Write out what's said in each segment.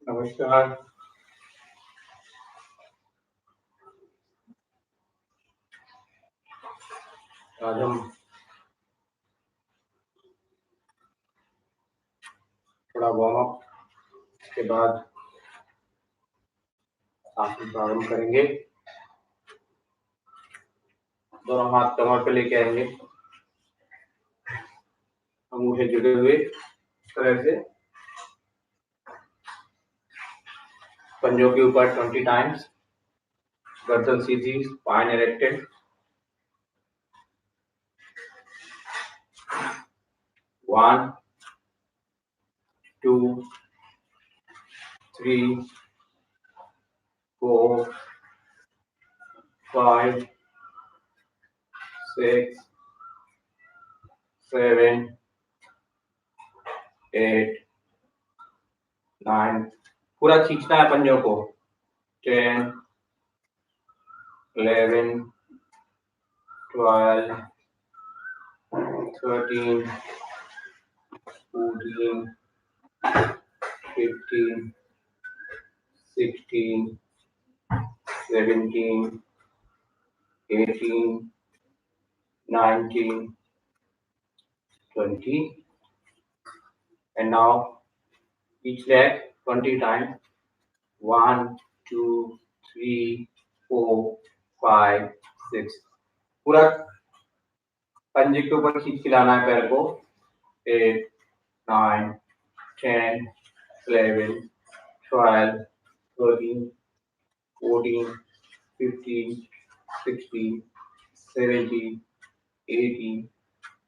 नमस्कार। आज हम थोड़ा वार्म अप के बाद आसन प्रारंभ करेंगे। दोनों हाथ कमर पे लेके आएंगे, अंगूठे जुड़े हुए इस तरह से पंजों के ऊपर 20 टाइम्स, गर्दन सीधी, स्पाइन इरेक्टेड। 1 2 3 4 5 6 7 8 9। पूरा खींचना है पंजों को। 10 11 12 13 14 15 16 17 18 19 20, and now each leg 20 times. 1 2 3 4 5 6। पूरा पंजे के ऊपर खींच के लाना है पैर को। 8 9 10 11 12 13 14 15 16 17 18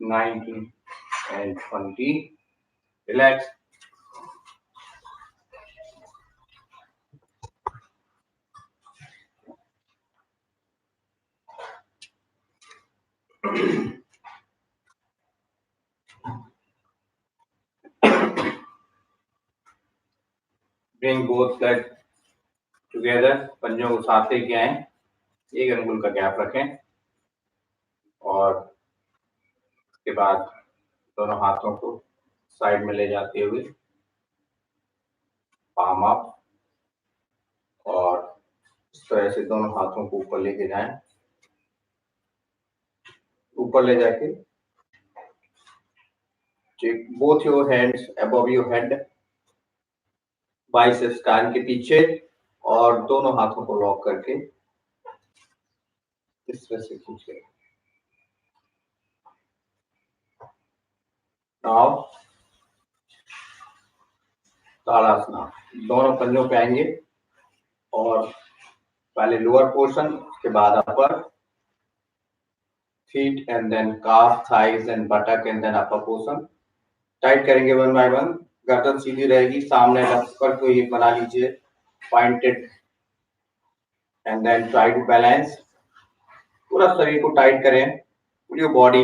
19 and 20. Relax. Bring both legs together. पंजों को साथ लेके आए, एक अंगुल का गैप रखें और उसके बाद दोनों हाथों को साइड में ले जाते हुए पाम अप और इस तरह से दोनों हाथों को ऊपर लेके जाएं। ऊपर ले जाके take both your hands above your head, biceps कान के पीछे, और दोनों हाथों को लॉक करके इस तरह से खींचे। नाउ ताड़ासना। दोनों पंजों पे आएंगे और पहले लोअर पोर्शन, उसके बाद upper, feet and then calf, thighs and buttock and then upper portion. Tight करेंगे वन बाय वन। गर्दन सीधी रहेगी, सामने लटकर को ये बना लीजिए pointed, and then try to balance. पूरा शरीर को टाइट करें, पूरी बॉडी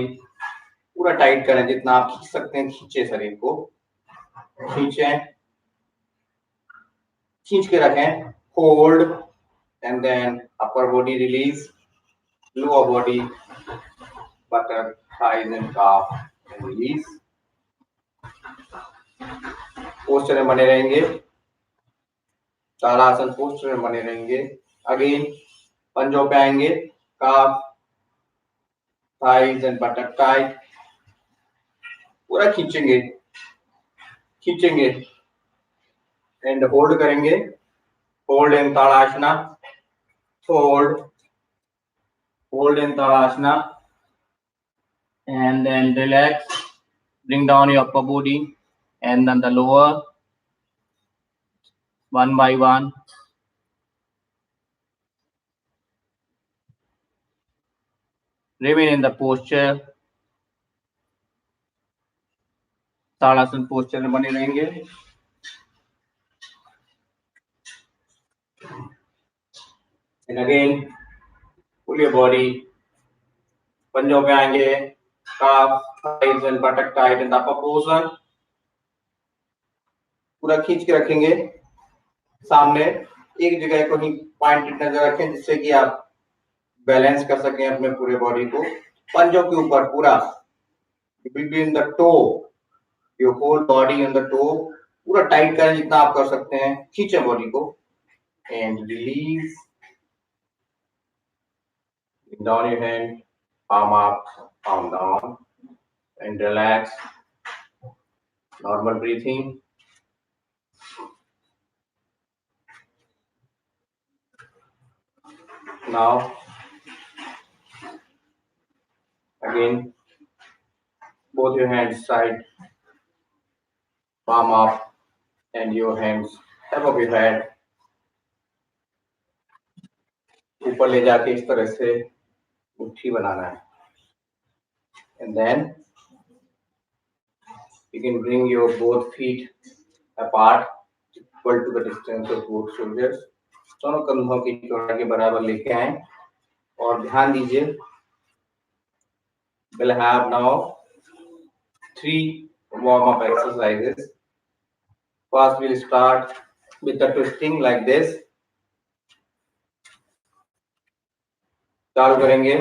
पूरा टाइट करें, जितना आप खींच सकते हैं खींचे, शरीर को खींचें, खींच के रखें, hold and then upper body release, lower body, buttock, thighs and calf and release. Posture में बने रहेंगे, ताड़ासन पोस्टर में बने रहेंगे। अगेन पंजों पे आएंगे, calf, thighs and buttock tight, पूरा खींचेंगे खींचेंगे एंड होल्ड करेंगे। Hold in Tadasana, hold hold in Tadasana, and then relax, bring down your upper body and then the lower, one by one. Remain in the posture, tadasana posture में बने रहेंगे। And again pull your body, पंजों पे आएंगे, calf, thighs and buttock tight in the upper portion, पूरा खींच के रखेंगे। सामने एक जगह को ही पॉइंटेड नजर रखें, जिससे कि आप बैलेंस कर सकें अपने पूरे बॉडी को। पंजों के ऊपर पूरा, between the toe, your whole body and the toe, पूरा टाइट करें जितना आप कर सकते हैं, खींचे बॉडी को and release down your hand, palm up, palm down, and relax. Normal breathing. Now, again, both your hands side, palm up, and your hands above your head. ऊपर ले जाके इस तरह से मुट्ठी बनाना है. And then you can bring your both feet apart, equal to the distance of both shoulders. दोनों कंधों की चौड़ाई के बराबर लेके आए और ध्यान दीजिए. We'll have now 3 warm-up exercises. First, we'll start with the twisting like this. चालू करेंगे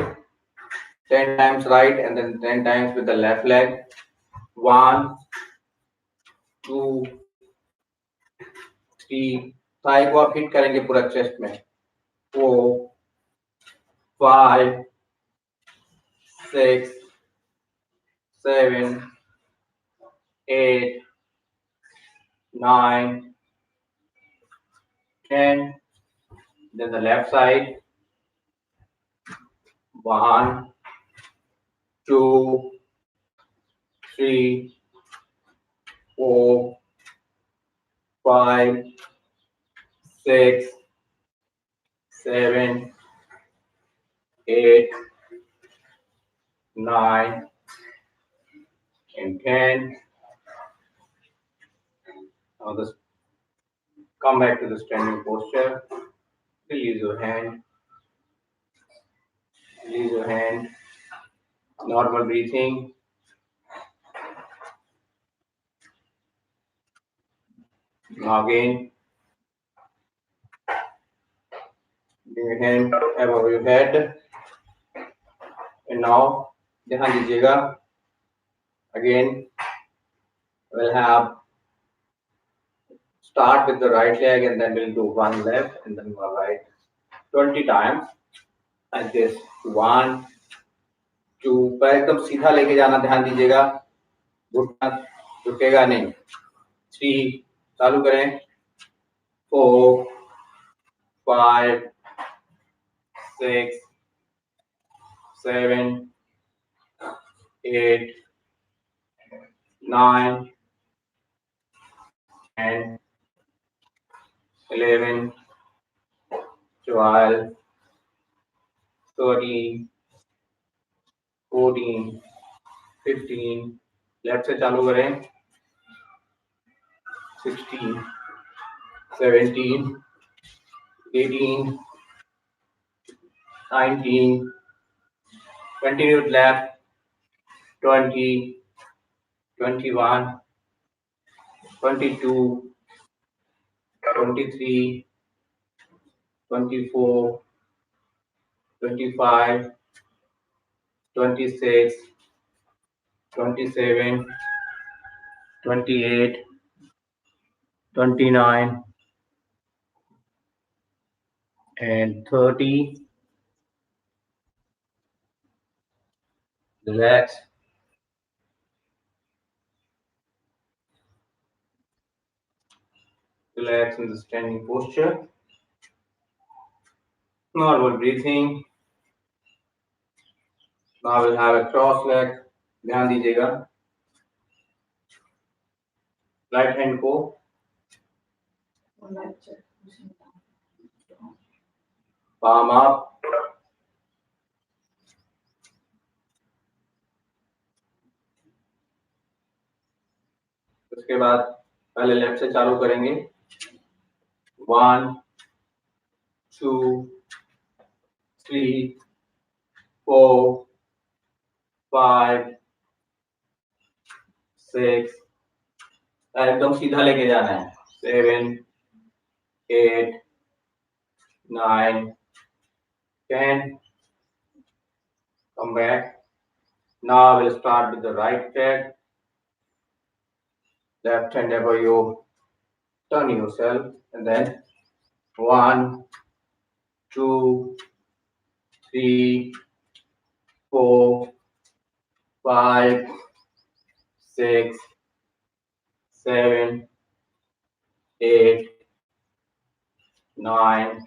10 times right and then 10 times with the left leg. 1, 2, 3. Thai को आप हिट करेंगे पूरा चेस्ट में. 4, 5, 6, 7, 8, 9, 10. Then the left side. 1, 2, 3, 4, 5, 6, 7, 8, 9, and 10. Now this, come back to the standing posture. Release your hand. Release your hand. Normal breathing. Now again. Bring your hand above your head. And now, ध्यान दीजिएगा. Again, we'll have start with the right leg and then we'll do one left and then one right 20 times like this. 1, 2. पैर एकदम सीधा लेके जाना, ध्यान दीजिएगा. घुटना झुकेगा नहीं. 3. चालू करें. 4, 5, 6, 7, 8, 9, 10, 11, 12, 13, 14, 15. लेफ्ट से चालू करें. 16, 17, 18, 19. Continue with left. 20, 21, 22, 23, 24, 25, 26, 27, 28, 29, and 30. Relax. Relax in the standing posture. Normal breathing. Now we'll have a cross leg. ध्यान दीजिएगा. राइट हैंड को palm up. उसके बाद पहले लेफ्ट से चालू करेंगे. 1, 2, 3, 4, 5, 6. एकदम सीधा लेके जाना है. 7, 8, 9, 10. Come back. Now we'll start with the right leg. Left hand above your turn yourself, and then 1, 2, 3, 4, 5, 6, 7, 8, 9,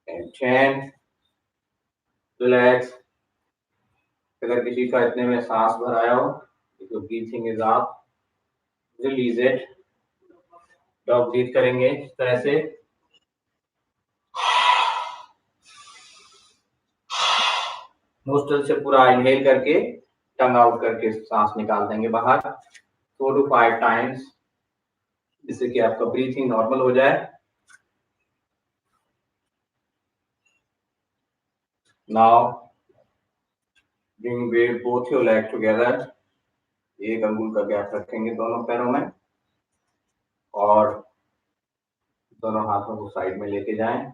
and 10. Relax. अगर किसी का इतने में सांस भर आया हो, तो breathing is up, release it. Dog breath करेंगे इस तरह से. नोस्ट्रल से पूरा इनहेल करके टंग आउट करके सांस निकाल देंगे बाहर 4 to 5 टाइम्स, जिससे कि आपका ब्रीथिंग नॉर्मल हो जाए. Now bring both your leg together. एक अंगुल का गैप रखेंगे दोनों पैरों में और दोनों हाथों को साइड में लेके जाएं.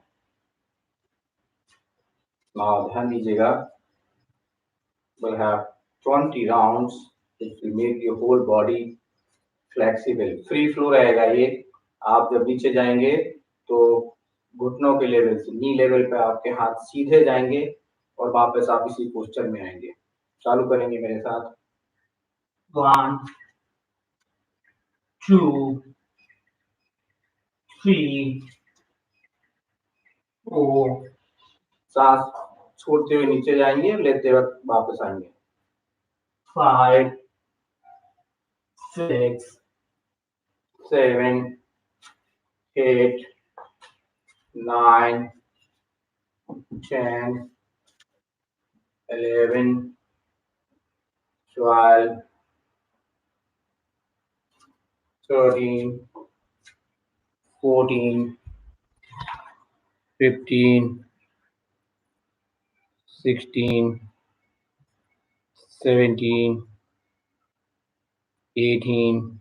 नाउ ध्यान दीजिएगा, we'll have 20 rounds which will make your whole body flexible. Free flow रहेगा ये. आप जब नीचे जाएंगे तो घुटनों के लेवल से नी लेवल पे आपके हाथ सीधे जाएंगे और वापस आप इसी पोस्चर में आएंगे. चालू करेंगे मेरे साथ. 1, 2, 3, 4. सांस छोड़ते हुए नीचे जाएंगे, लेते वक्त वापस आएंगे. 5, 6, 7, 8, 9, 10, 11, 12, 13, 14, 15, 16, 17, 18,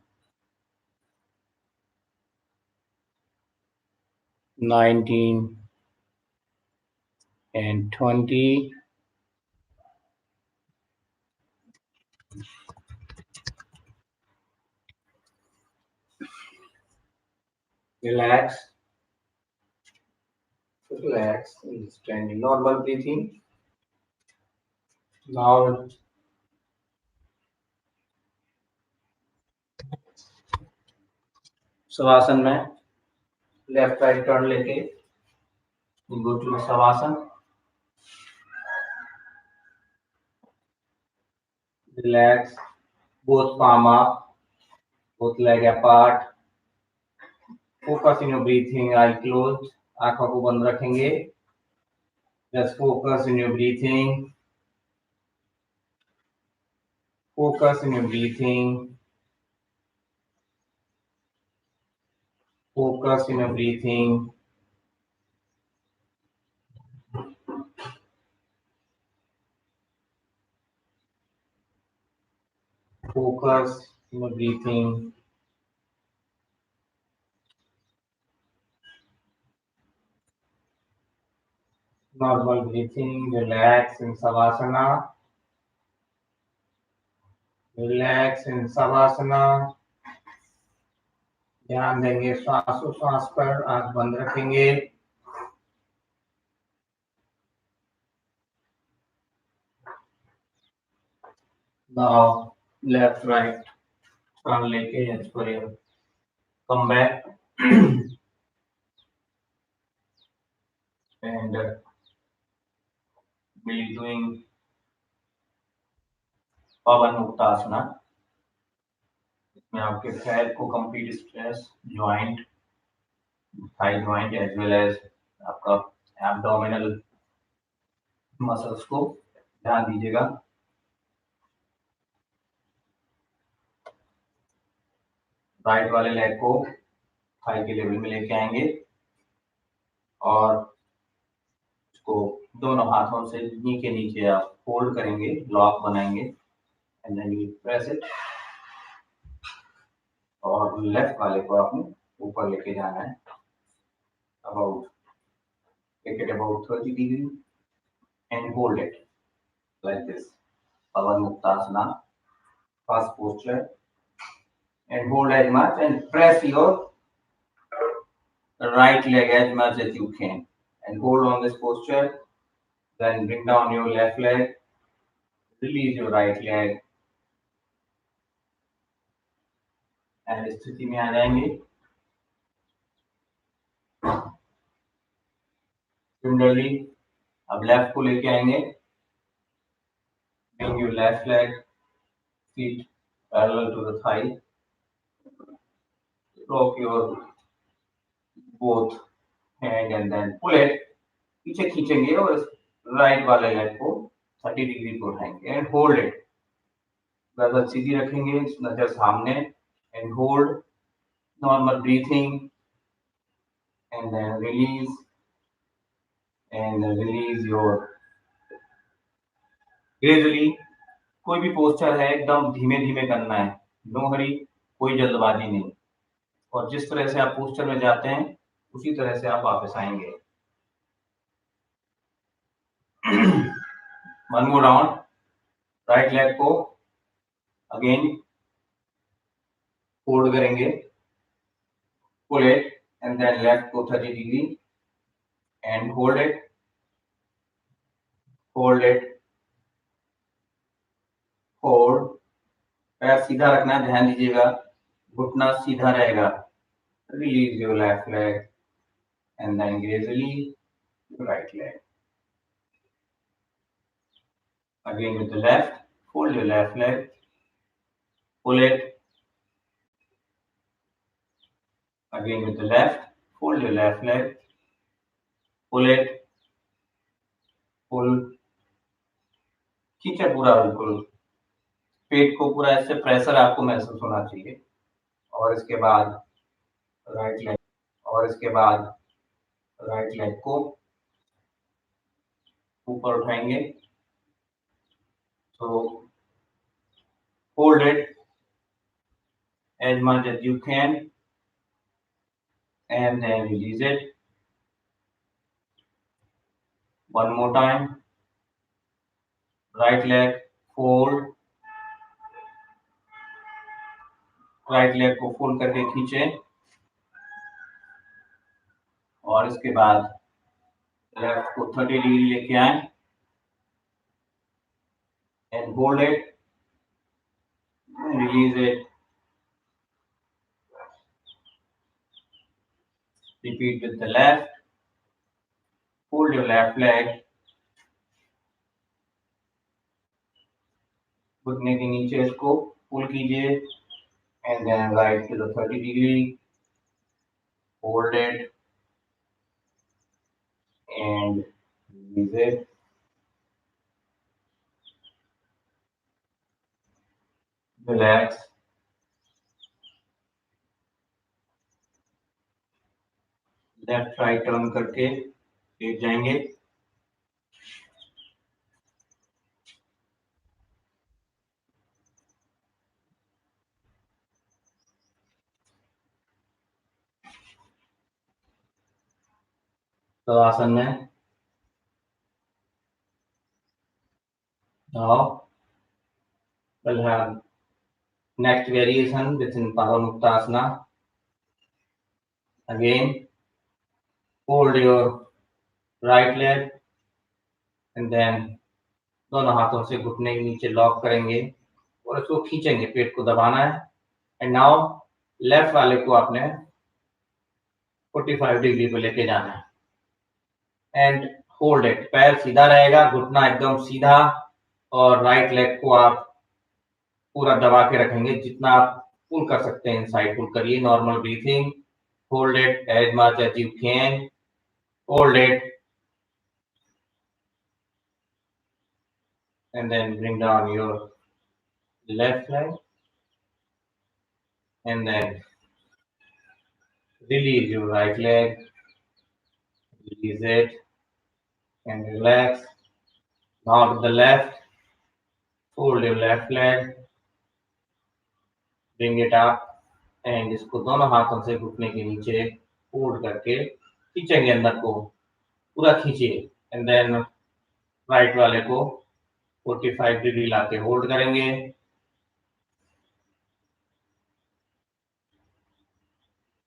19, and 20. Relax. Relax. Standing normal breathing. Now shavasana में लेफ्ट राइट टर्न लेके go to shavasana. Relax. Both palm up, both leg apart. Focus in your breathing. Eye closed. आंखों को बंद रखेंगे. Just focus in your breathing. Focus in your breathing. Focus in your breathing. Focus in your breathing. Normal breathing. Relax in Savasana. Relax in Savasana. ध्यान देंगे श्वासोश्वास पर. आंख बंद रखेंगे. Now left right turn लेके as per your come back and we'll be doing पवन मुक्तासना. इसमें आपके पैर को complete stress, joint, thigh joint as well as आपका एब्डोमिनल मसल्स को ध्यान दीजिएगा. राइट वाले लेग को थाई के लेवल में लेके आएंगे और इसको दोनों हाथों से नी के नीचे आप फोल्ड करेंगे, लॉक बनाएंगे and then you press it. और लेफ्ट वाले को आपने ऊपर लेके जाना है about take it about 30 degrees and hold it like this. Pavan Muktasana, first posture, and hold as much and press your right leg as much as you can and hold on this posture. Then bring down your left leg, release your right leg and स्थिति में आ जाएंगे. Similarly, अब left को लेके आएंगे. Bring your left leg, feet parallel to the thigh. Lock your both hand and then pull it. पीछे खींचेंगे और राइट वाले लेग को 30 डिग्री को उठाएंगे एंड होल्ड इट. गर्दन सीधी रखेंगे, नजर सामने and hold. Normal breathing and then release and release your gradually. कोई भी पोस्चर है एकदम धीमे धीमे करना है, नो हरी, कोई जल्दबाजी नहीं. और जिस तरह से आप पोस्चर में जाते हैं उसी तरह से आप वापस आएंगे. One more round. Right leg को अगेन फोल्ड करेंगे, pull it and then left को 30 degree and hold it, hold it, hold. पैर सीधा रखना है, ध्यान दीजिएगा, घुटना सीधा रहेगा. Release your left leg and then gradually right leg. Again with the left, fold your left leg, pull it. Again with the left, fold your left leg, pull it, pull. खींचे पूरा, बिल्कुल पेट को पूरा ऐसे प्रेशर आपको महसूस होना चाहिए. और इसके बाद राइट लेग, और इसके बाद राइट लेग को ऊपर उठाएंगे. So hold it as much as you can and then release it. One more time. Right leg fold, right leg को फोल्ड करके खींचे और इसके बाद लेफ्ट को 30 डिग्री लेके आए and hold it, release it. Repeat with the left. Hold your left leg. घुटने के नीचे इसको पुल कीजिए and then right to the 30 degree. Hold it and release it. Relax. Left right turn करके लेट जाएंगे. तो आसन में now we'll have next variation within Paramuktasana. Again, hold your right leg and then दोनों हाथों से घुटने के नीचे लॉक करेंगे और इसको खींचेंगे, पेट को दबाना है. एंड नाउ लेफ्ट वाले को आपने 45 डिग्री पे लेके जाना है एंड होल्ड इट. पैर सीधा रहेगा, घुटना एकदम सीधा और राइट लेग को आप पूरा दबा के रखेंगे. जितना आप पुल कर सकते हैं इनसाइड पुल करिए. Normal breathing. Hold it as much as you can. Hold it and then bring down your left leg and then release your right leg, release it and relax. Now to the left, fold your left leg, bring it up and इसको दोनों हाथों से घुटने के नीचे fold करके खींचेंगे, अंदर को पूरा खींचिए एंड देन राइट वाले को 45 डिग्री लाके होल्ड करेंगे.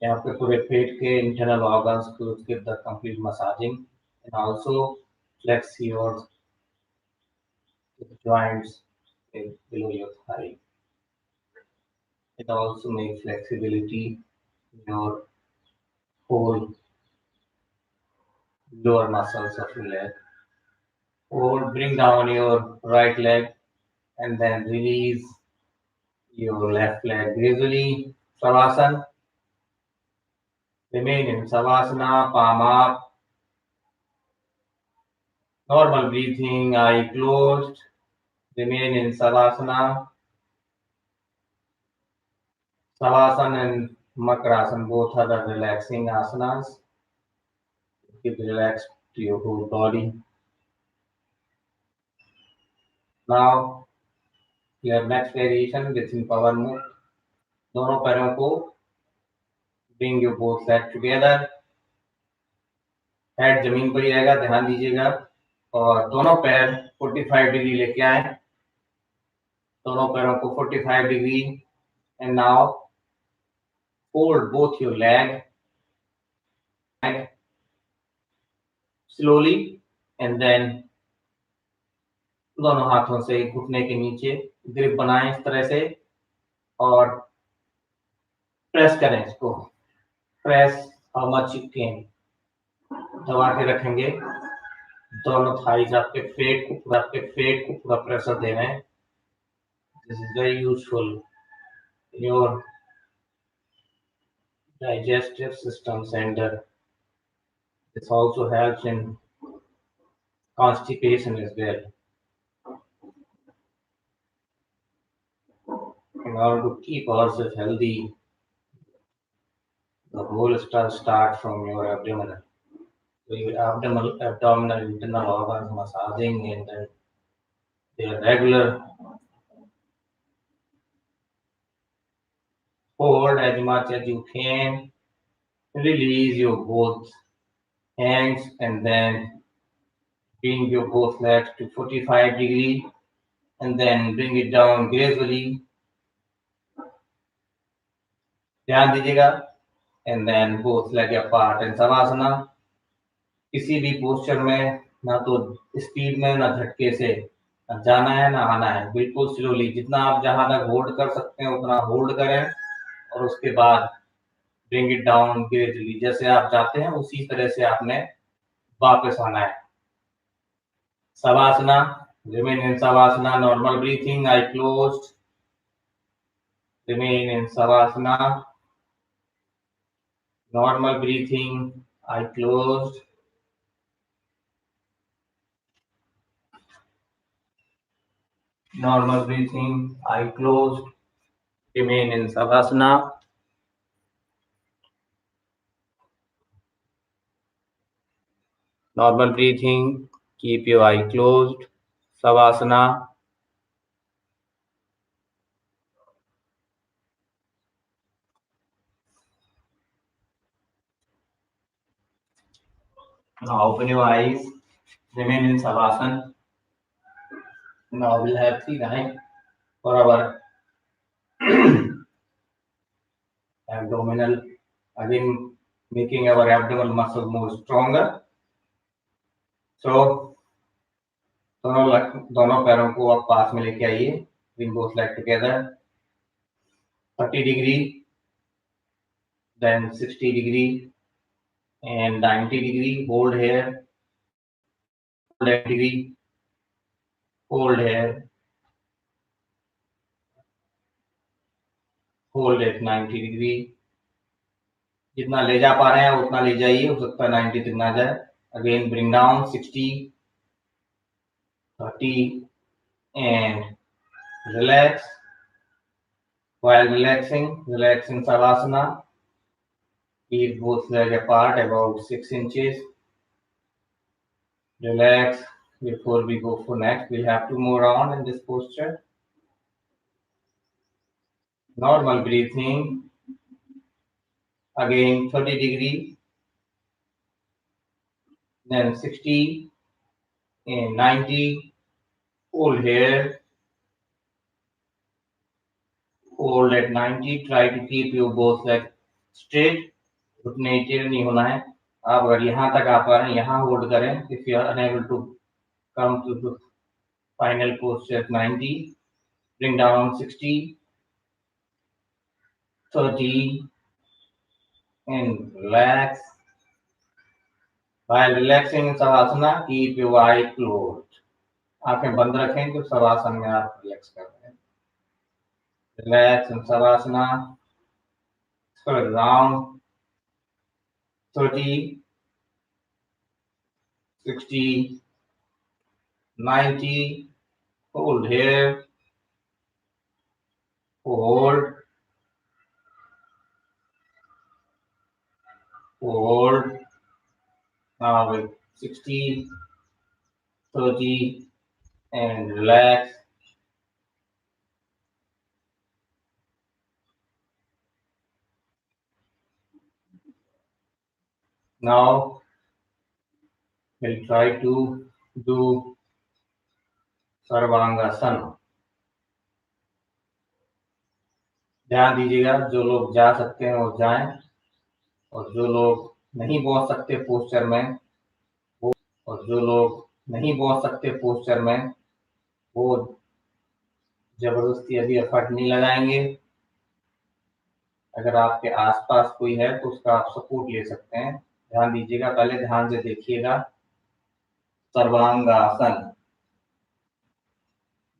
यहाँ पे पूरे पेट के internal organs to give the complete massaging and also flex your joints below your thigh. It also makes flexibility in your whole lower muscles of your leg. Hold, bring down your right leg and then release your left leg gradually. Savasana. Remain in Savasana, palm up. Normal breathing, eye closed. Remain in Savasana. Savasana and Makrasana both are the relaxing asanas. Keep relaxed to your whole body. Now, your next variation within power move. दोनों पैरों को bring your both legs together. Head जमीन पर ही रहेगा, ध्यान दीजिएगा और दोनों पैर 45 डिग्री लेके आए. दोनों पैरों को 45 degree and now fold both your leg slowly and then दोनों हाथों से घुटने के नीचे ग्रिप बनाएं इस तरह से और प्रेस करें इसको. Press how much you can. दबा के रखेंगे. दोनों थाइज आपके पेट को पूरा प्रेशर दे रहे हैं. This is very useful in your digestive systems and this also helps in constipation as well. In order to keep ourselves healthy, the whole start from your abdominal. So your abdominal internal organs massaging and then their regular hold as much as you can. Release your both hands and then bring your both legs to 45 degree and then bring it down gradually. ध्यान दीजिएगा. And then both leg apart in Savasana. किसी भी posture में ना तो speed में ना झटके से जाना है ना आना है. बिल्कुल स्लोली जितना आप जहां तक होल्ड कर सकते हैं उतना होल्ड करें और उसके बाद ब्रिंग इट डाउन ग्रेजुअली. जैसे आप जाते हैं उसी तरह से आपने वापस आना है. Savasana. Remain in Savasana. Normal breathing, eye closed. Remain in Savasana. Normal breathing, eye closed. Normal breathing, eye closed. Remain in Savasana. Normal breathing, keep your eye closed. Savasana. Now open your eyes. Remain in Savasana. Now we'll have 3 lines for our abdominal. Again, making our abdominal muscle more stronger. So, दोनों पैरों को आप पास में लेके आइए. Bring both legs together. 30 degree, then 60 degree, and 90 degree. Hold here. Hold at degree. Hold here. Hold at 90 degree. जितना ले जा पा रहे हैं उतना ले जाइए. हो सकता है 90 तक ना जाए. Again, bring down 60, 30, and relax. While relaxing, relax in Savasana. Keep both legs apart about 6 inches. Relax. Before we go for next, we'll have 2 more rounds in this posture. Normal breathing. Again 30 degree. Then 60 and 90. Hold here. Hold at 90. Try to keep your both legs straight. घुटने टेढ़े नहीं होना है। आप अगर यहाँ तक आ पा रहे हैं, यहाँ होल्ड करें। If you are unable to come to the final posture 90, bring down 60, 30 and relax. While relaxing in Savasana, keep your eye closed. आंखें बंद रखें तो शवासन में आप रिलैक्स कर रहे हैं। Relax in Savasana. Scroll down 30, 60, 90. Hold here. Hold. Hold. Now with 60, 30 and relax. Now we'll try to do sarvangasana. ध्यान दीजिएगा, जो लोग जा सकते हैं वो जाएं, और जो लोग नहीं पहुंच सकते पोस्चर में वो जबरदस्ती अभी एफर्ट नहीं लगाएंगे। अगर आपके आसपास कोई है तो उसका आप सपोर्ट ले सकते हैं। ध्यान दीजिएगा, पहले ध्यान से देखिएगा। सर्वांगासन,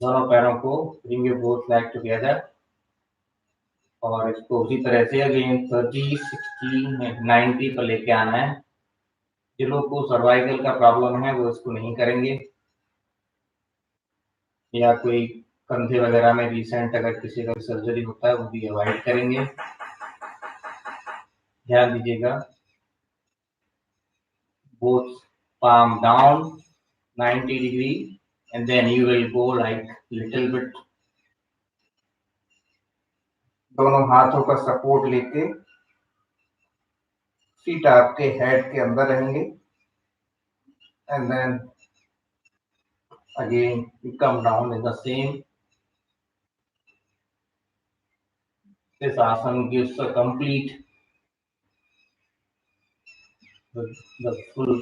दोनों पैरों को bring your both legs together और इसको उसी तरह से अगेन 30, 60, 90 पर लेके आना है। जिन लोगों को सर्वाइकल का प्रॉब्लम है वो इसको नहीं करेंगे, या कोई कंधे वगैरह में रिसेंट अगर किसी का सर्जरी होता है वो भी अवॉइड करेंगे। ध्यान दीजिएगा, both palm down 90 degree and then you will go like little bit। दोनों हाथों का सपोर्ट लेके फीट आपके हेड के अंदर रहेंगे and then again you come down in the same। This asana gives a complete the full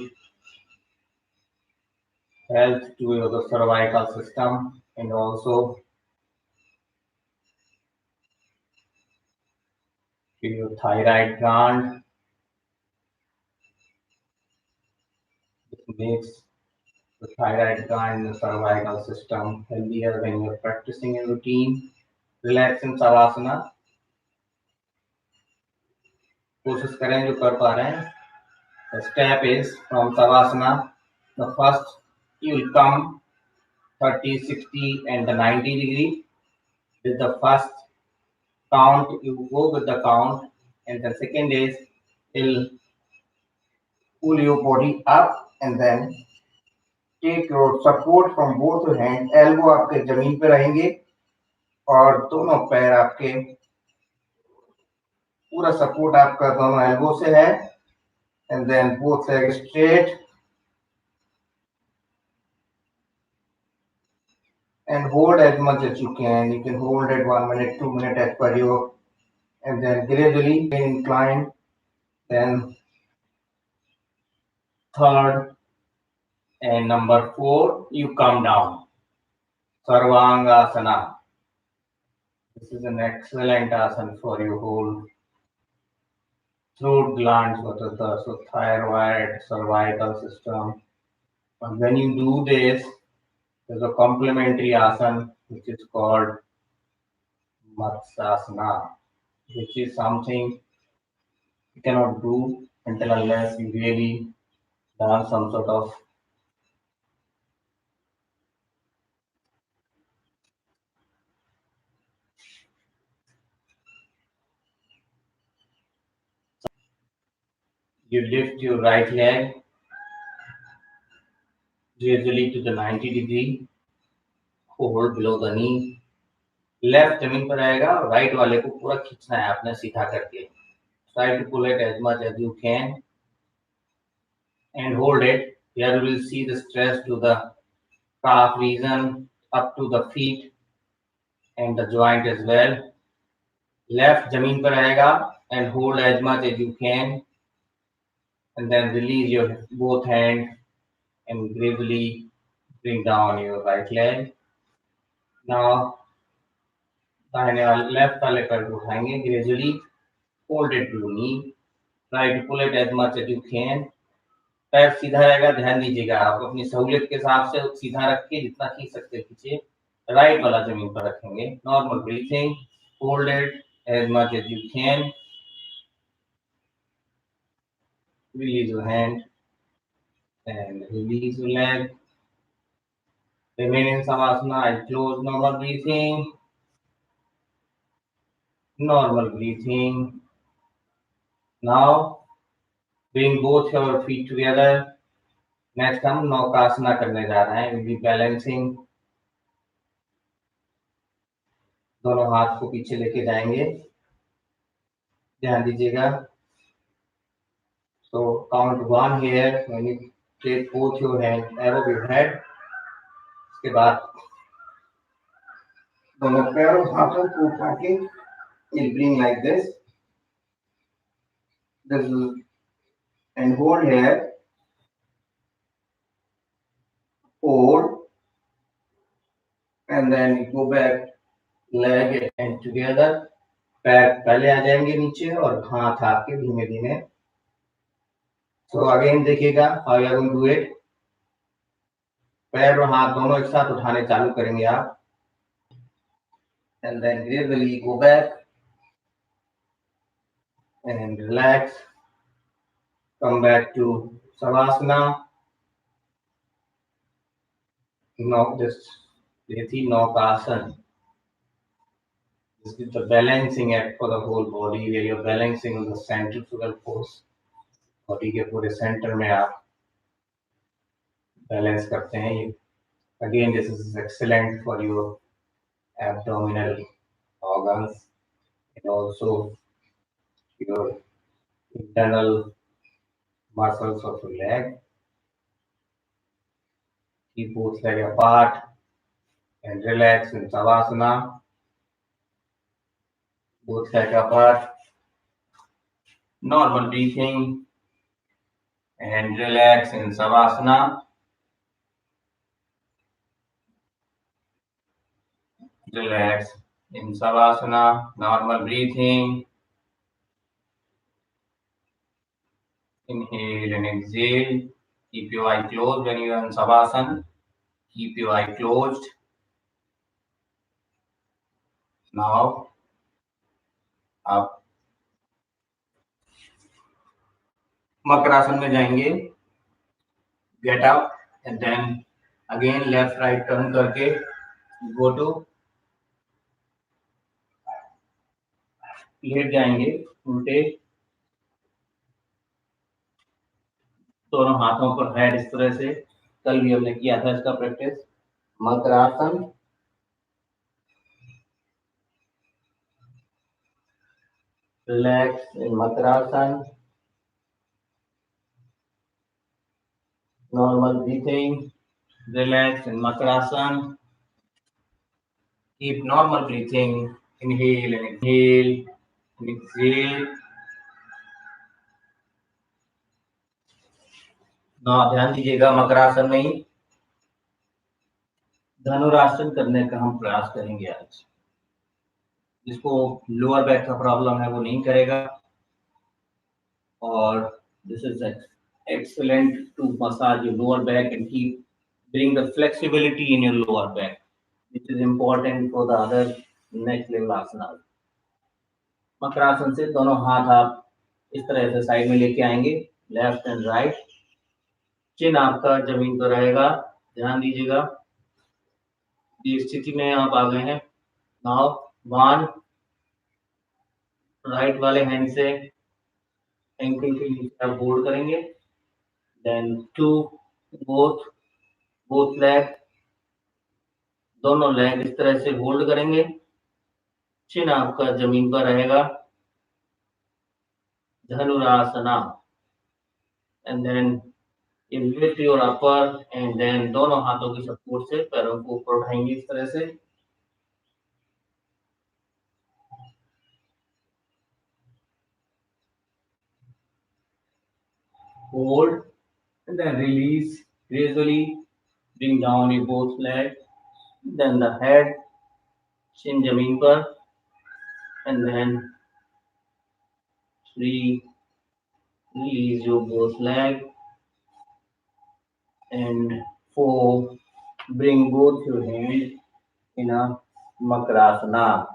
health to the cervical system and also to your thyroid gland. It makes the thyroid gland and the cervical system healthier when you're practicing a routine. Relax in Savasana. कोशिश करें जो कर पा रहे हैं। The step is from Savasana. The first you will come 30, 60 and the 90 degree. With the first count, you go with the count, and the second is you'll pull your body up and then take your support from both your hands। Elbow आपके जमीन पे रहेंगे और दोनों पैर आपके, पूरा support आपका दोनों एल्बो से है। And then both leg straight and hold as much as you can। You can hold it 1 minute, 2 minutes as per your, and then gradually incline, then third and number 4 you come down, Sarvangasana। This is an excellent asana for your whole throat glands, so thyroid, cervical system। And when you do this, there's a complementary asana which is called Matsyasana, which is something you cannot do until unless you really done some sort of you lift your right leg gradually to the 90 degree, hold below the knee। Left जमीन पर रहेगा, right वाले को पूरा खींचना है आपने सीधा करके। Try to pull it as much as you can and hold it। Here you will see the stress to the calf region up to the feet and the joint as well। Left जमीन पर रहेगा and hold as much as you can and then release your both hand and gradually bring down your right leg. Now दाहिने वाले left वाले पैर को उठाएंगे gradually, fold it to knee, try to pull it as much as you can. पैर सीधा रहेगा, ध्यान दीजिएगा आप अपनी सहूलियत के हिसाब से सीधा रख के जितना खींच सकते खींचिए। राइट वाला जमीन पर रखेंगे। Normal breathing, hold it as much as you can, release your hand and release your leg, remain in savasana, eyes closed, normal breathing, normal breathing. Now bring both your feet together. Next हम नौकासना करने जा रहे हैं, will be balancing. दोनों हाथ को पीछे लेके जाएंगे, ध्यान दीजिएगा। So count 1 here when you take both your hands above your head. इसके बाद दोनों पैरों हाथों को उठा के you'll bring like this. This is and hold here. Hold and then you go back, leg and together. पैर पहले आ जाएंगे नीचे और हाथ आपके धीमे धीमे। तो अगेन देखिएगा how you are going to do it. पैर और हाथ दोनों एक साथ उठाने चालू करेंगे आप, and then gradually go back and relax, come back to savasana. Now this Naukasana. This is the balancing act for the whole body, where you're balancing on the centrifugal force. Body के पूरे centre में आप balance करते हैं। Again this is excellent for your abdominal organs and also your internal muscles of your leg. Keep both legs apart and relax in savasana. Both legs apart. Normal breathing and relax in savasana. Relax in savasana. Normal breathing. Inhale and exhale. Keep your eye closed when you are in savasana. Keep your eye closed. Now, आप मकरासन में जाएंगे। Get up and then again left right turn करके go to late जाएंगे उल्टे, दोनों हाथों पर head इस तरह से। कल भी हमने किया था इसका practice. Makarasana, relax in makarasana, normal breathing, relax in Makarasana. Keep normal breathing. Inhale and exhale. Exhale. ना ध्यान दीजिएगा मकरासन में ही धनुरासन करने का हम प्रयास करेंगे आज। जिसको लोअर बैक का प्रॉब्लम है वो नहीं करेगा। और this is excellent to massage your lower back and bring the flexibility in your lower back, which is important for the other next level asanas. Makarasana से दोनों हाथ आप इस तरह से साइड में लेके आएंगे, लेफ्ट एंड राइट। चिन आपका जमीन पर रहेगा, ध्यान दीजिएगा। इस स्थिति में आप आ गए हैं। नाउ 1, राइट वाले हैंड से एंकल के नीचे आप होल्ड करेंगे। देन 2, बोथ लेग, दोनों लेग इस तरह से होल्ड करेंगे। चिन आपका जमीन पर रहेगा, Dhanurasana. And then lift your upper and then दोनों हाथों की सपोर्ट से पैरों को ऊपर उठाएंगे इस तरह से। hold, and then release gradually. Bring down your both legs, then the head, chin जमीन पर, and then 3, release your both leg, and 4, bring both your hands in a Makarasana.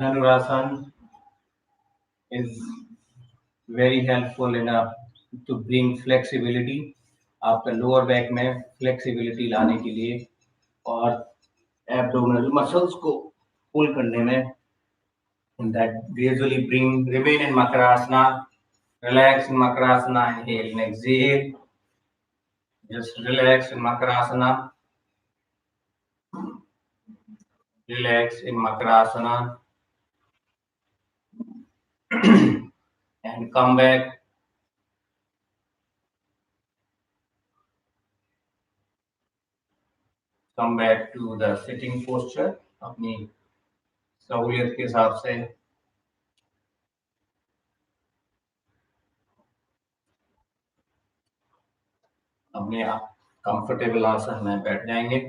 Dhanurasana is very helpful in to bring flexibility, आपका lower back में flexibility लाने के लिए और abdominal muscles को पुल करने में, and that gradually remain in Makarasana, relax in Makarasana, inhale and exhale, just relax in Makarasana, relax in Makarasana, and come back. Come back to the sitting posture अपनी सहूलियत के हिसाब से. अपने कंफर्टेबल आसन में बैठ जाएंगे.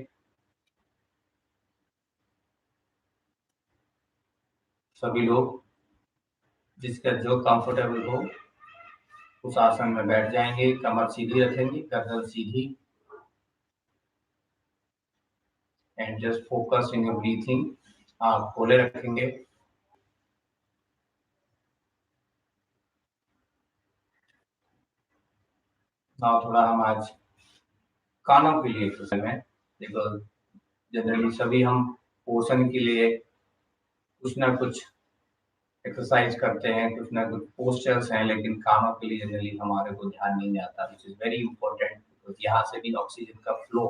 सभी लोग जिसका जो कंफर्टेबल हो उस आसन में बैठ जाएंगे. कमर सीधी रखेंगे, गर्दन सीधी, and just focus in your breathing. आँख खोले रखेंगे. ना थोड़ा हम आज कानों के लिए एक्सरसाइज में, बिकॉज जनरली सभी हम पोषण के लिए कुछ ना कुछ एक्सरसाइज करते हैं, कुछ ना कुछ पोस्चर्स हैं, लेकिन कानों के लिए जनरली हमारे को ध्यान नहीं जाता, which is very important, because यहाँ से भी ऑक्सीजन का फ्लो.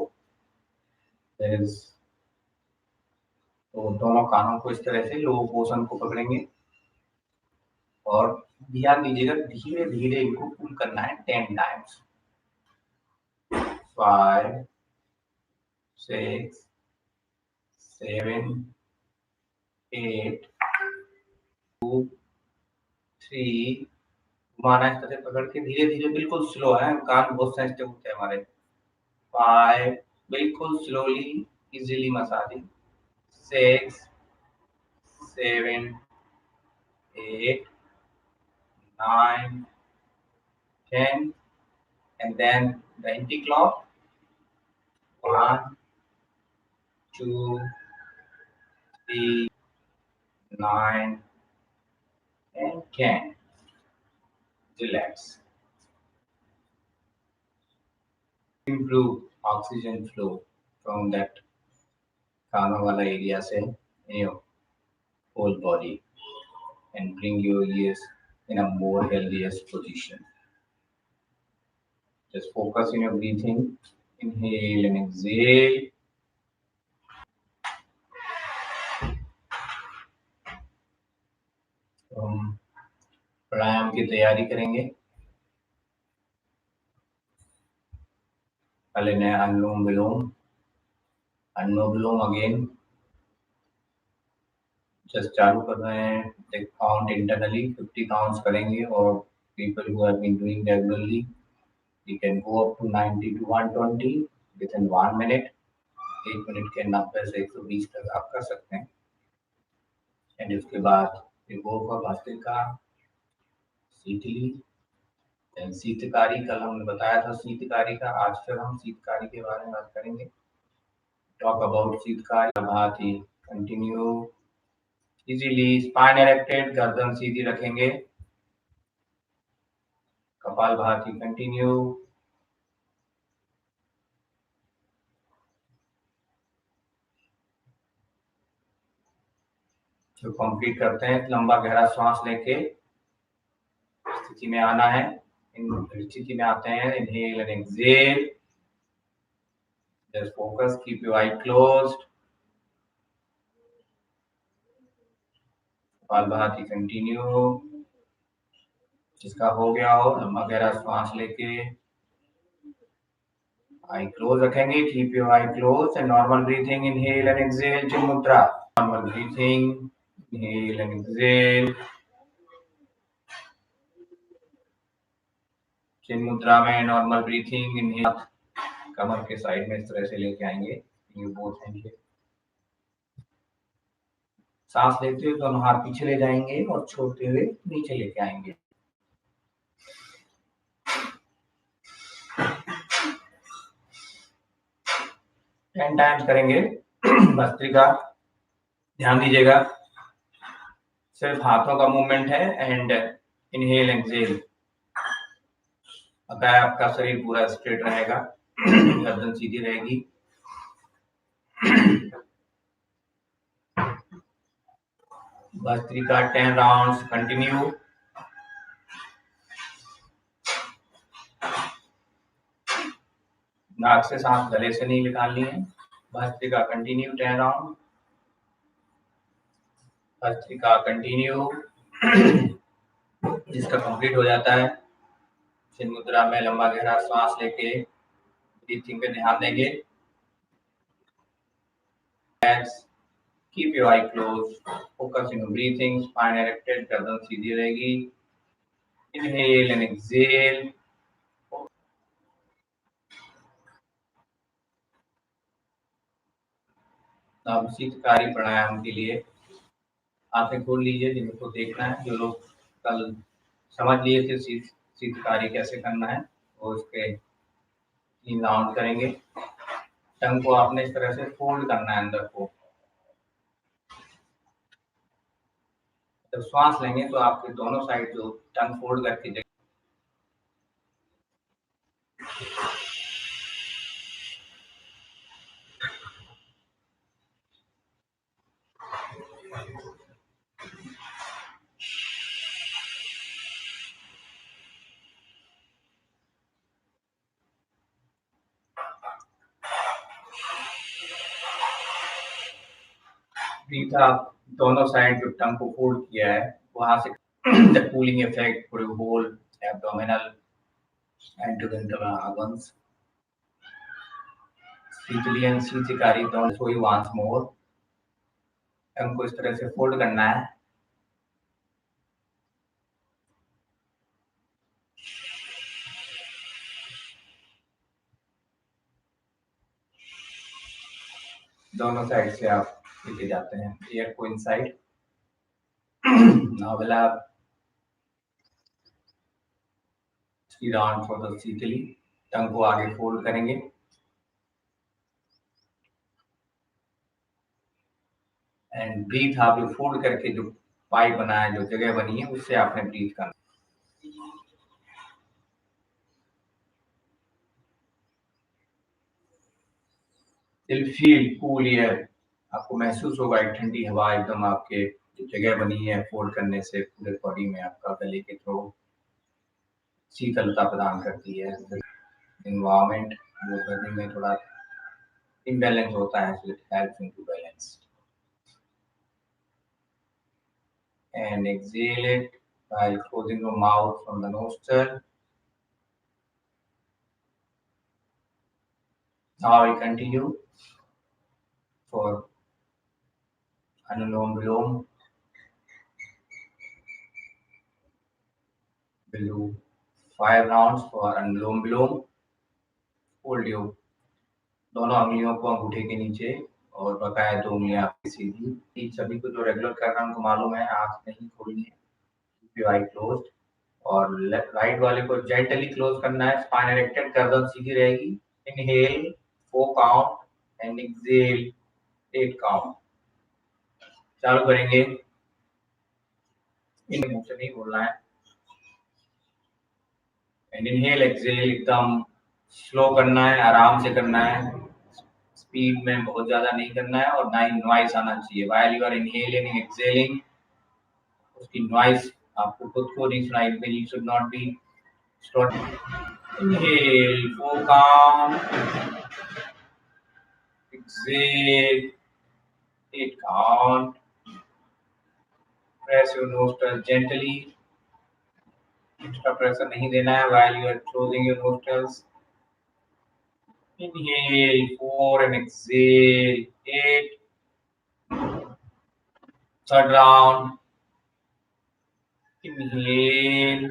तो दोनों कानों को इस तरह से लो पोषण को पकड़ेंगे और ध्यान दीजिएगा, धीरे धीरे इनको पुल करना है 10 टाइम्स. 5, 6, 7, 8, 2, 3. घुमाना इस तरह पकड़ के धीरे धीरे, बिल्कुल स्लो है, कान बहुत सेंसिटिव होते हैं हमारे. 5, बिल्कुल slowly, easily massaging. 6, 7, 8, 9, 10, and then the anti-clock. 1, 2, 3, 9, and 10. Relax. Improve oxygen flow from that कानों वाला area से in your whole body and bring your ears in a more healthiest position. Just focus in your breathing. Inhale and exhale. हम प्राणायाम की तैयारी करेंगे. पहले नए अनुलोम विलोम, अनुलोम विलोम again just चालू कर रहे हैं. काउंट इंटरनली 50 काउंट्स करेंगे, और people who have been doing regularly you can go up to 90 to 120 within 1 minute. 1 minute के 90 से 120 तक आप कर सकते हैं. एंड उसके बाद गो फॉर भस्त्रिका, शीतली, शीतकारी. कल हमने बताया था शीतकारी का, आज फिर हम शीतकारी के बारे में बात करेंगे. Talk about Sheetkari. भाती कंटिन्यू इजीली, स्पाइन इरेक्टेड, गर्दन सीधी रखेंगे. कपाल भाती कंटिन्यू. जो कंप्लीट करते हैं, लंबा गहरा सांस लेके स्थिति में आना है. इन स्थिति में आते हैं, inhale and exhale. Just focus, keep your I closed. कपाल भाती कंटिन्यू. जिसका हो गया हो, लंबा गहरा सांस लेके आई क्लोज रखेंगे. Keep your eye close and normal breathing. Inhale and exhale, chin mudra. Normal breathing. Inhale and exhale. Chin mudra में नॉर्मल ब्रीथिंग, इनहेल कमर के साइड में इस तरह से लेके आएंगे, ये बोथ हैंड पे। सांस लेते हुए दोनों हाथ पीछे ले जाएंगे और छोड़ते हुए नीचे लेके आएंगे। 10 टाइम्स करेंगे। भस्त्रिका ध्यान दीजिएगा, सिर्फ हाथों का मूवमेंट है एंड इनहेल एक्सहेल। अतः आपका शरीर पूरा स्ट्रेट रहेगा, गर्दन सीधी रहेगी। Bhastrika 10 rounds continue. नाक से सांस गले से नहीं निकालनी है। Bhastrika continue 10 round. Bhastrika continue. जिसका कंप्लीट हो जाता है, चिन मुद्रा में लंबा गहरा सांस लेके ब्रीथिंग पे ध्यान देंगे। Keep your eye closed, focusing on breathing, spine erected, गर्दन सीधी रहेगी। Inhale and exhale. अब शीतकारी प्राणायाम के लिए आंखें खोल लीजिए, जिनको देखना है। जो लोग कल समझ लिए थे शीतकारी कैसे करना है, वो उसके 3 राउंड करेंगे। टंग को आपने इस तरह से फोल्ड करना है अंदर को। जब श्वास लेंगे तो आपके दोनों साइड जो टंग फोल्ड करके ब्रीथ आप दोनों साइड जो टंग को फोल्ड किया है वहां से the cooling effect for your whole abdominal and to the internal organs. Sheetali and Sheetkari दोनों सोई once more. टंग को इस तरह से फोल्ड करना है। दोनों साइड से आप लेके जाते हैं एयर को inside. Now we'll have 3 rounds for the शीतली। टंग को आगे फोल्ड करेंगे एंड ब्रीथ आप जो फोल्ड करके जो पाइप बना है, जो जगह बनी है, उससे आपने ब्रीथ करना। फील कूल एयर, आपको महसूस होगा एक ठंडी हवा एकदम आपके जो जगह बनी है फोल्ड करने से पूरे बॉडी में आपका गले के थ्रू शीतलता प्रदान करती है। इन्वायरमेंट वो गर्मी में थोड़ा इम्बैलेंस होता है, so it helps into balance. And exhale it while closing your mouth from the nostril. Now we continue for Anulom Vilom. We'll do 5 rounds for Anulom Vilom. Hold you दोनों अंगुलियों को अंगूठे के नीचे और बकाया 2 उंगलियां आपकी सीधी। सभी को जो रेगुलर कर रहा है उनको मालूम है, आंख नहीं खोलनी है, कीप योर आई क्लोज्ड। और राइट वाले को जेंटली क्लोज करना है। स्पाइन इरेक्टेड, गर्दन सीधी रहेगी। Inhale 4 count and exhale 8 count. चालू करेंगे। इन मुंह से नहीं बोलना है। एंड इनहेल एक्सहेल एकदम स्लो करना है, आराम से करना है, स्पीड में बहुत ज्यादा नहीं करना है और ना ही नॉइस आना चाहिए। While you are inhaling and exhaling, उसकी नॉइस आपको खुद को नहीं सुनाई देगी। Should not be stop. Inhale 4 count, exhale 8 count. Press your nostrils gently. Extra pressure नहीं देना है while you are closing your nostrils. Inhale 4 and exhale 8. Third round. Inhale,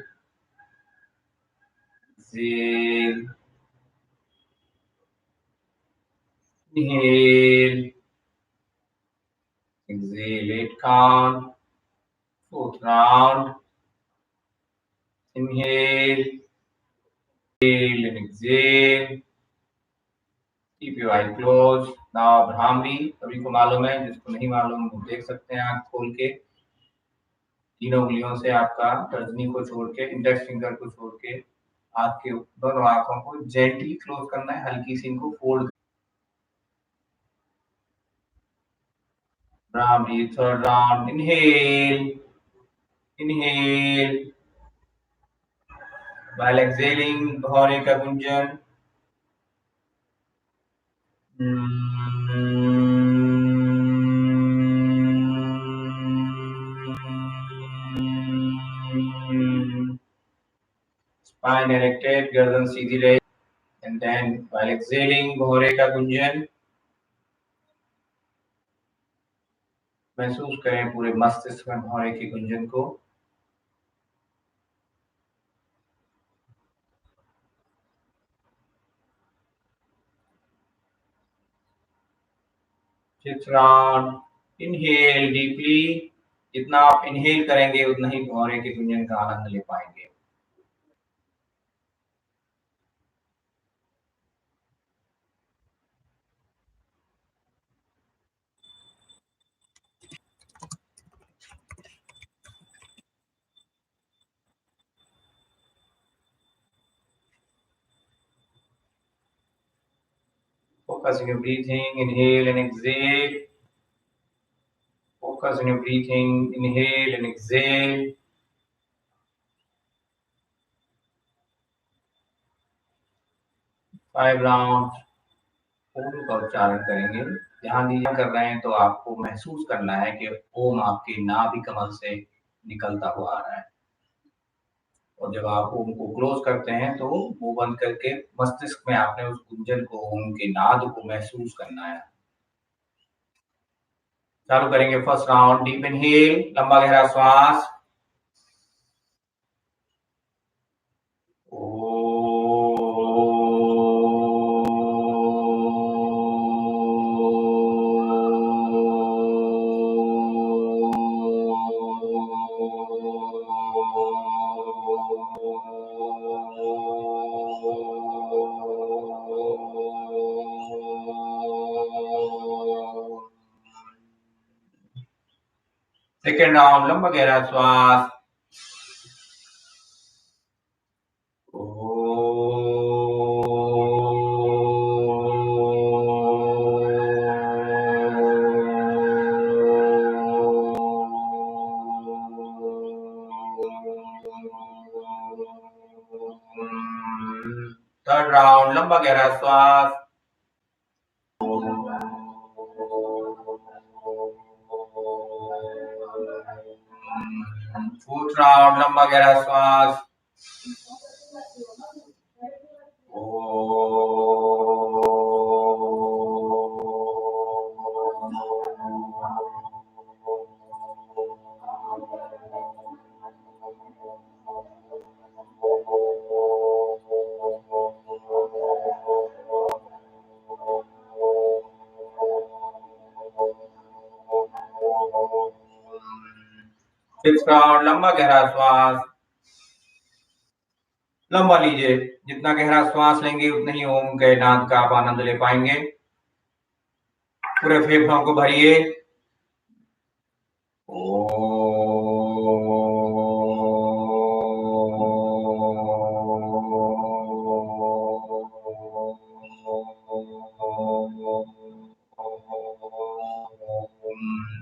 inhale, exhale 8 count, 4th round, inhale, and exhale, keep your eye closed. Now Brahmari, सभी को मालूम है, जिसको नहीं मालूम वो देख सकते हैं आंख खोल के। तीनों उंगलियों से आपका तर्जनी को छोड़ के, इंडेक्स फिंगर को छोड़ के, आपके दोनों आंखों को जेंटली क्लोज करना है, हल्की सी इनको fold. Brahmari, third round, inhale, inhale, while exhaling, भौरे का गुंजन। Spine erected, गर्दन सीधी रहे, and then while exhaling, भौरे का गुंजन। महसूस करें पूरे मस्तिष्क में भौरे की गुंजन को। Fifth round, inhale deeply. जितना आप इनहेल करेंगे उतना ही भौरे की गुंजन का आनंद ले पाएंगे। Focus on your breathing, inhale and exhale. Focus on your breathing, inhale and exhale. Five rounds. ओम का उच्चारण करेंगे। ध्यान दीजिए कर रहे हैं तो आपको महसूस करना है कि ओम आपके नाभि कमल से निकलता हुआ आ रहा है। और जब आप ओम को क्लोज करते हैं तो वो बंद करके मस्तिष्क में आपने उस गुंजन को, ओम के नाद को महसूस करना है। चालू करेंगे फर्स्ट राउंड। डीप इनहेल, लंबा गहरा श्वास। सेकेंड राउंड, लंबा गहरा श्वास। थर्ड राउंड, लंबा गहरा श्वास। फोर्थ राउंड, लंबा गहरा श्वास। फिफ्थ राउंड, लंबा गहरा श्वास। लंबा लीजिए, जितना गहरा श्वास लेंगे उतना ही ओम के नाद का आप आनंद ले पाएंगे। पूरे फेफड़ों को भरिए।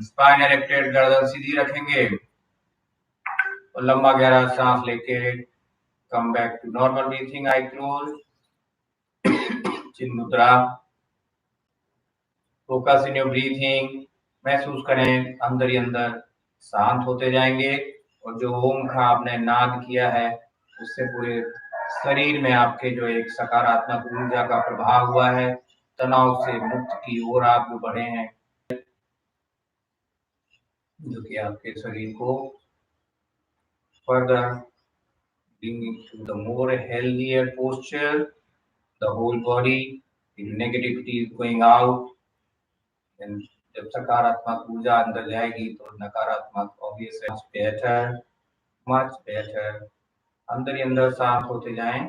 स्पाइन इरेक्टेड, गर्दन सीधी रखेंगे और लंबा गहरा सांस लेके come back to normal breathing, eye close, chin mudra. Focus in your breathing, महसूस करें अंदर ही अंदर शांत होते जाएंगे और जो ओम का आपने नाद किया है उससे पूरे शरीर में आपके जो एक सकारात्मक ऊर्जा का प्रभाव हुआ है, तनाव से मुक्त की ओर आप जो बढ़े हैं, जो कि आपके शरीर को further bringing to the more healthier posture, the whole body, the negativity is going out, जब सकारात्मक ऊर्जा अंदर जाएगी तो नकारात्मक ऑब्वियस बेहतर, मच बेहतर। अंदर ही अंदर शांत होते जाएं।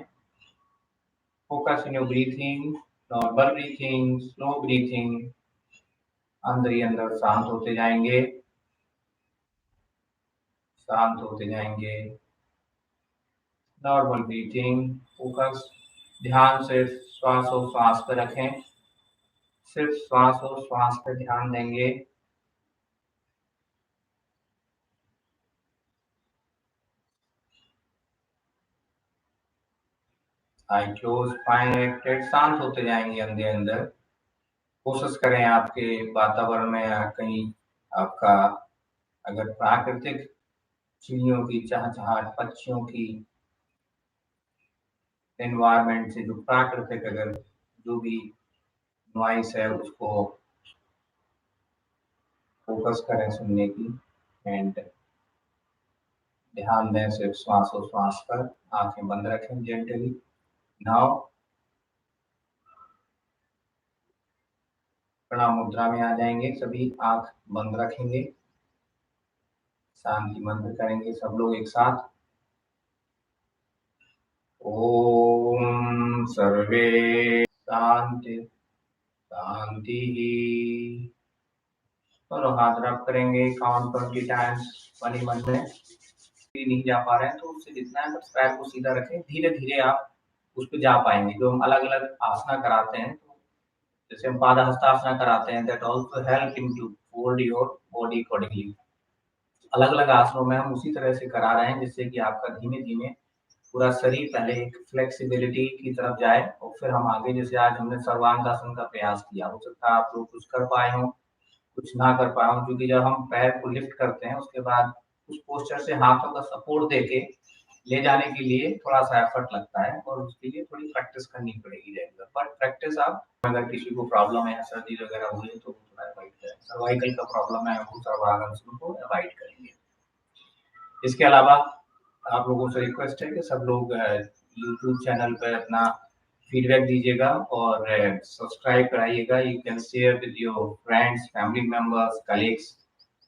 Focus in your breathing, normal breathing, slow breathing. अंदर ही अंदर शांत होते जाएंगे, शांत होते जाएंगे। नॉर्मल ब्रीथिंग, फोकस, ध्यान सिर्फ श्वास और श्वास पर रखें, सिर्फ श्वास और श्वास पर ध्यान देंगे। आई क्लोज, स्पाइन इरेक्टेड, शांत होते जाएंगे अंदर अंदर। कोशिश करें आपके वातावरण में या कहीं आपका अगर प्राकृतिक चिड़ियों की चहचहाट, पक्षियों की एनवायरनमेंट से जो प्राकृतिक अगर जो भी नॉइस है उसको फोकस करें सुनने की एंड ध्यान दें सिर्फ श्वास और श्वास पर। आंखें बंद रखें जेंटली। नाउ प्रणाम मुद्रा में आ जाएंगे, सभी आंख बंद रखेंगे, शांति मंत्र करेंगे सब लोग एक साथ। ओम सर्वे शांति शांति। चलो हाथ रब करेंगे, काउंट 20 टाइम्स मन ही मन में। नहीं जा पा रहे हैं तो उससे जितना है बस पैर को सीधा रखें, धीरे धीरे आप उस पर जा पाएंगे। जो हम अलग अलग आसना कराते हैं, तो जैसे हम पादहस्तासना कराते हैं, that also help in to fold your body accordingly. अलग अलग आसनों में हम उसी तरह से करा रहे हैं जिससे कि आपका धीमे धीमे पूरा शरीर पहले एक फ्लेक्सिबिलिटी की तरफ जाए और फिर हम आगे, जैसे आज हमने सर्वांगासन का प्रयास किया, हो सकता है आप लोग कुछ कर पाए हो कुछ ना कर पाए हो, क्योंकि जब हम पैर को लिफ्ट करते हैं उसके बाद उस पोस्चर से हाथों का सपोर्ट देके ले जाने के लिए थोड़ा सा एफर्ट लगता है और उसके लिए थोड़ी प्रैक्टिस करनी पड़ेगी रेगुलर। बट प्रैक्टिस आप, अगर किसी को प्रॉब्लम है, सर्दी वगैरह हुई तो थोड़ा अवॉइड करें। सर्वाइकल का प्रॉब्लम है वो सर्वांगासन को अवॉइड करेंगे। इसके अलावा आप लोगों से रिक्वेस्ट है कि सब लोग यूट्यूब चैनल पर अपना फीडबैक दीजिएगा और सब्सक्राइब कराइएगा। You can share with your friends, family members, colleagues.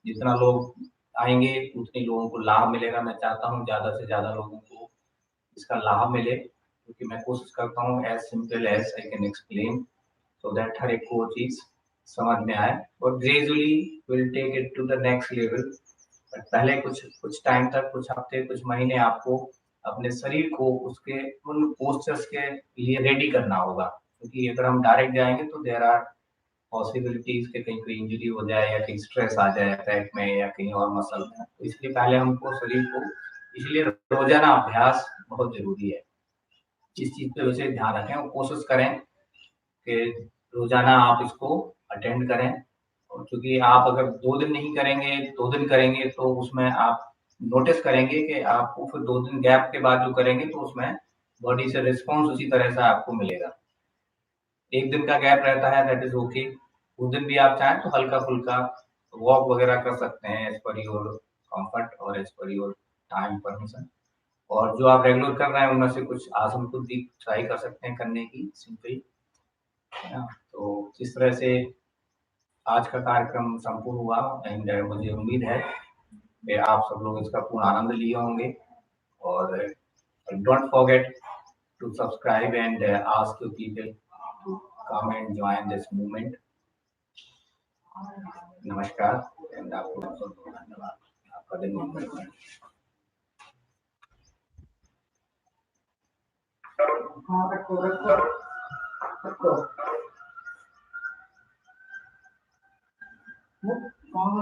जितना लोग आएंगे उतने लोगों को लाभ मिलेगा। मैं चाहता हूँ ज़्यादा से ज़्यादा लोगों को इसका लाभ मिले, क्योंकि मैं कोशिश करता हूँ as simple as I can explain, so that हर एक को चीज़ समझ में आए और gradually will take it to the next level. पहले कुछ कुछ टाइम तक, कुछ हफ्ते, कुछ महीने आपको अपने शरीर को उसके उन पोस्चर्स के लिए रेडी करना होगा, क्योंकि अगर हम डायरेक्ट जाएंगे तो देर आर पॉसिबिलिटीज के कहीं कोई इंजरी हो जाए या कहीं स्ट्रेस आ जाए बैक में या कहीं और मसल में। तो इसलिए पहले हमको शरीर को, इसलिए रोजाना अभ्यास बहुत जरूरी है। इस चीज पे वैसे ध्यान रखें और कोशिश करें कि रोजाना आप इसको अटेंड करें। और क्योंकि आप अगर 2 दिन नहीं करेंगे, 2 दिन करेंगे तो उसमें आप नोटिस करेंगे कि आपको फिर 2 दिन गैप के बाद जो करेंगे तो उसमें बॉडी से रिस्पॉन्स उसी तरह से आपको मिलेगा। 1 दिन का गैप रहता है, दैट इज ओके। उस दिन भी आप चाहें तो हल्का फुल्का वॉक वगैरह कर सकते हैं एज पर योर कंफर्ट और as per your time permission. और जो आप रेगुलर कर रहे हैं उनमें से कुछ आसन खुद भी ट्राई कर सकते हैं करने की, सिंपल है ना। तो इस तरह से आज का कार्यक्रम संपूर्ण हुआ एंड मुझे उम्मीद है कि आप सब लोग इसका पूर्ण आनंद लिए होंगे। और don't forget to subscribe and ask your people to come and join this movement. नमस्कार एंड आपको बहुत बहुत धन्यवाद। आपका दिन मंगल हो। हाँ रखो रखो रखो। वो कौन